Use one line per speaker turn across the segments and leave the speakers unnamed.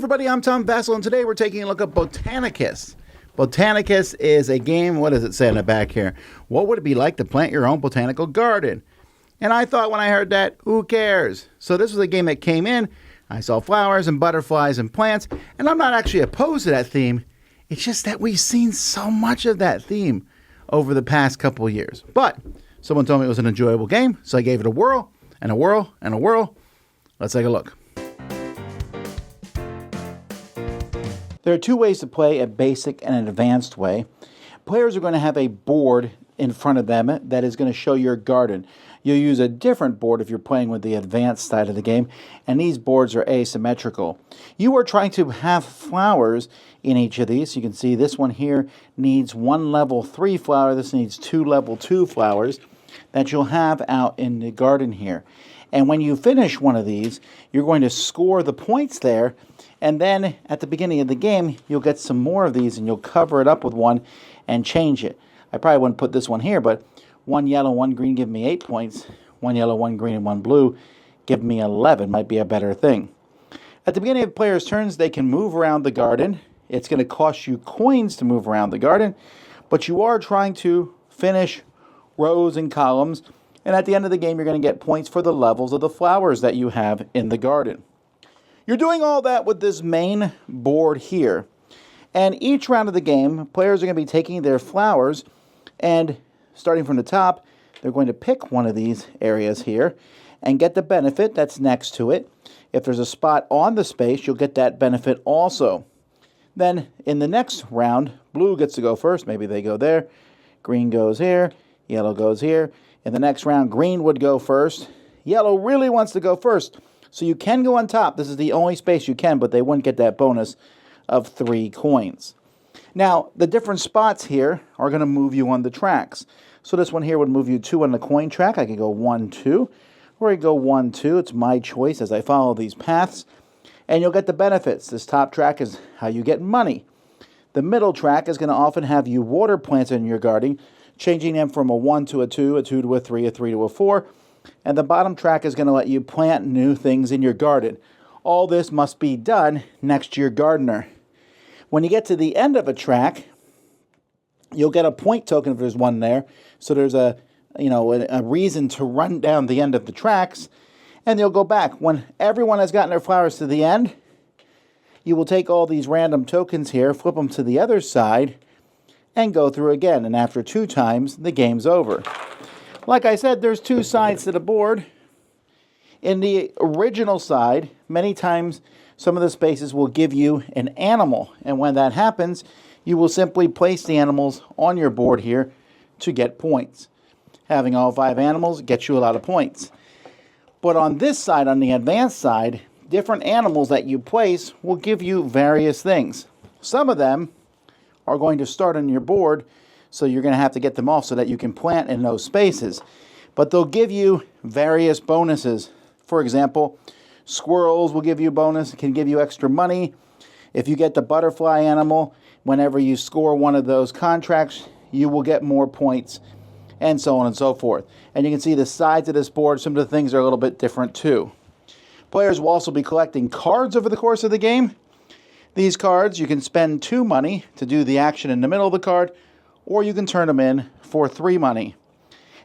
everybody, I'm Tom Vasel, and today we're taking a look at Botanicus. Botanicus is a game, what does it say on the back here? What would it be like to plant your own botanical garden? And I thought when I heard that, who cares? So this was a game that came in, I saw flowers and butterflies and plants, and I'm not actually opposed to that theme. It's just that we've seen so much of that theme over the past couple of years. But someone told me it was an enjoyable game, so I gave it a whirl, and a whirl, and a whirl. Let's take a look. There are two ways to play, a basic and an advanced way. Players are going to have a board in front of them that is going to show your garden. You'll use a different board if you're playing with the advanced side of the game, and these boards are asymmetrical. You are trying to have flowers in each of these. You can see this one here needs one level 3 flower. This needs 2 level 2 flowers that you'll have out in the garden here. And when you finish one of these, you're going to score the points there, and then at the beginning of the game, you'll get some more of these and you'll cover it up with one and change it. I probably wouldn't put this one here, but 1 yellow, 1 green give me 8 points. 1 yellow, 1 green, and 1 blue give me 11. Might be a better thing. At the beginning of the player's turns, they can move around the garden. It's going to cost you coins to move around the garden, but you are trying to finish rows and columns, and at the end of the game, you're going to get points for the levels of the flowers that you have in the garden. You're doing all that with this main board here, and each round of the game, players are going to be taking their flowers, and starting from the top, they're going to pick one of these areas here and get the benefit that's next to it. If there's a spot on the space, you'll get that benefit also. Then in the next round, blue gets to go first. Maybe they go there. Green goes here. Yellow goes here. In the next round, green would go first. Yellow really wants to go first. So you can go on top. This is the only space you can, but they wouldn't get that bonus of 3 coins. Now, the different spots here are going to move you on the tracks. So this one here would move you 2 on the coin track. I could go 1, 2, or I go 1, 2. It's my choice as I follow these paths. And you'll get the benefits. This top track is how you get money. The middle track is going to often have you water plants in your garden, changing them from a 1 to a 2, a 2 to a 3, a 3 to a 4. And the bottom track is going to let you plant new things in your garden. All this must be done next to your gardener. When you get to the end of a track, you'll get a point token if there's one there. So there's a reason to run down the end of the tracks, and you'll go back. When everyone has gotten their flowers to the end, you will take all these random tokens here, flip them to the other side, and go through again. And after 2 times, the game's over. Like I said, there's 2 sides to the board. In the original side, many times some of the spaces will give you an animal. And when that happens, you will simply place the animals on your board here to get points. Having all 5 animals gets you a lot of points. But on this side, on the advanced side, different animals that you place will give you various things. Some of them are going to start on your board, so you're going to have to get them off so that you can plant in those spaces. But they'll give you various bonuses. For example, squirrels will give you a bonus, can give you extra money. If you get the butterfly animal, whenever you score one of those contracts, you will get more points, and so on and so forth. And you can see the sides of this board, some of the things are a little bit different too. Players will also be collecting cards over the course of the game. These cards, you can spend 2 money to do the action in the middle of the card, or you can turn them in for 3 money.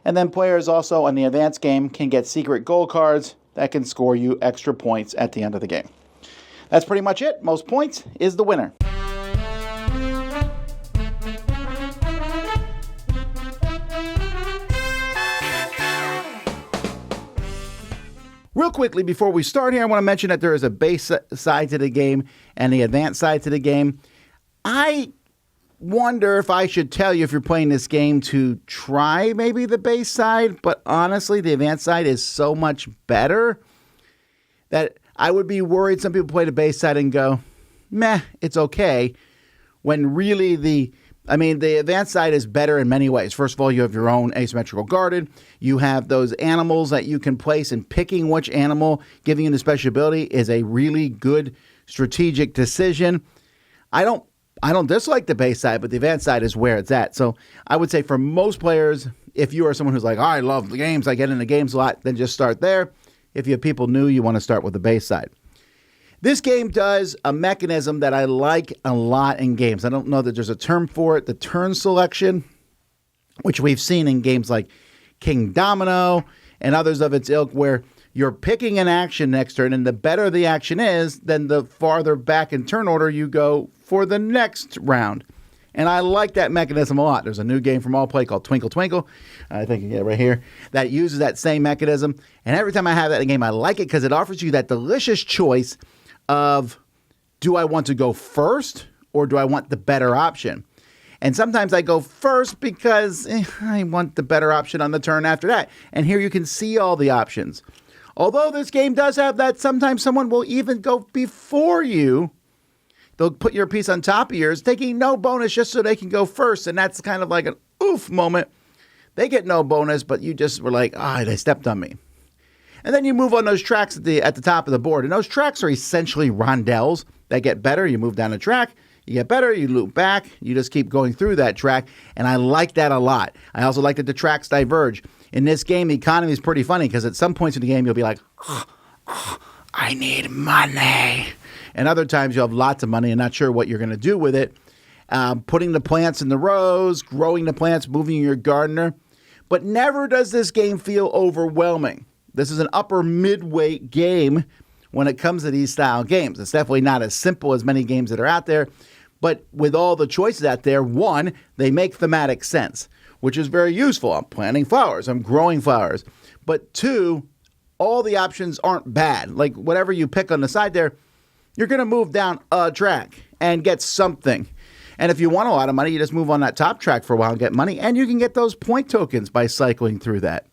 And then players also on the advanced game can get secret gold cards that can score you extra points at the end of the game. That's pretty much it. Most points is the winner. Real quickly, before we start here, I want to mention that there is a base side to the game and the advanced side to the game. I wonder if I should tell you, if you're playing this game, to try maybe the base side, but honestly, the advanced side is so much better that I would be worried some people play the base side and go, meh, it's okay, when really the advanced side is better in many ways. First of all, you have your own asymmetrical garden. You have those animals that you can place, and picking which animal, giving you the special ability, is a really good strategic decision. I don't dislike the base side, but the advanced side is where it's at. So I would say for most players, if you are someone who's like, oh, I love the games, I get into games a lot, then just start there. If you have people new, you want to start with the base side. This game does a mechanism that I like a lot in games. I don't know that there's a term for it. The turn selection, which we've seen in games like King Domino and others of its ilk, where you're picking an action next turn, and the better the action is, then the farther back in turn order you go for the next round. And I like that mechanism a lot. There's a new game from Allplay called Twinkle Twinkle. I think you get it right here. That uses that same mechanism. And every time I have that in a game, I like it because it offers you that delicious choice of, do I want to go first or do I want the better option? And sometimes I go first because I want the better option on the turn after that. And here you can see all the options. Although this game does have that, sometimes someone will even go before you. They'll put your piece on top of yours, taking no bonus just so they can go first. And that's kind of like an oof moment. They get no bonus, but you just were like, they stepped on me. And then you move on those tracks at the top of the board. And those tracks are essentially rondelles that get better. You move down a track, you get better, you loop back, you just keep going through that track. And I like that a lot. I also like that the tracks diverge. In this game, the economy is pretty funny because at some points in the game, you'll be like, I need money. And other times you'll have lots of money and not sure what you're going to do with it. Putting the plants in the rows, growing the plants, moving your gardener. But never does this game feel overwhelming. This is an upper midweight game when it comes to these style games. It's definitely not as simple as many games that are out there. But with all the choices out there, one, they make thematic sense, which is very useful. I'm planting flowers. I'm growing flowers. But two, all the options aren't bad. Like whatever you pick on the side there, you're going to move down a track and get something. And if you want a lot of money, you just move on that top track for a while and get money. And you can get those point tokens by cycling through that.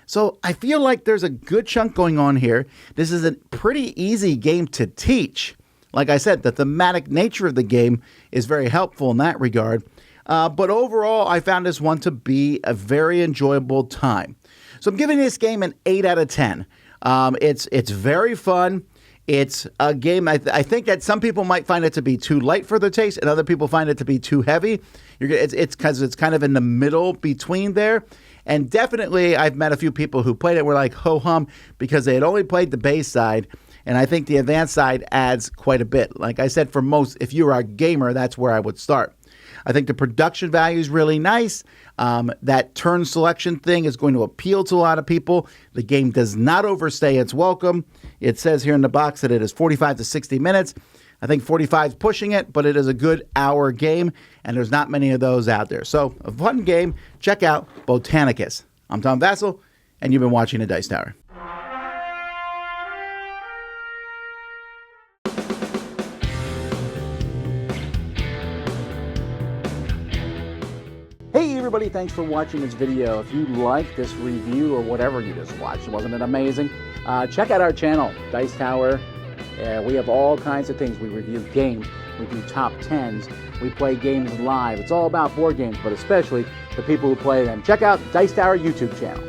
So I feel like there's a good chunk going on here. This is a pretty easy game to teach. Like I said, the thematic nature of the game is very helpful in that regard. But overall, I found this one to be a very enjoyable time. So I'm giving this game an 8 out of 10. It's very fun. It's a game, I think that some people might find it to be too light for their taste, and other people find it to be too heavy. It's because it's kind of in the middle between there. And definitely, I've met a few people who played it were like, ho-hum, because they had only played the base side. And I think the advanced side adds quite a bit. Like I said, for most, if you're a gamer, that's where I would start. I think the production value is really nice. That turn selection thing is going to appeal to a lot of people. The game does not overstay its welcome. It says here in the box that it is 45 to 60 minutes. I think 45 is pushing it, but it is a good hour game, and there's not many of those out there. So, a fun game. Check out Botanicus. I'm Tom Vasel, and you've been watching The Dice Tower. Hey everybody, thanks for watching this video. If you like this review or whatever you just watched, wasn't it amazing? Check out our channel, Dice Tower. We have all kinds of things. We review games, we do top 10s, we play games live. It's all about board games, but especially the people who play them. Check out Dice Tower YouTube channel.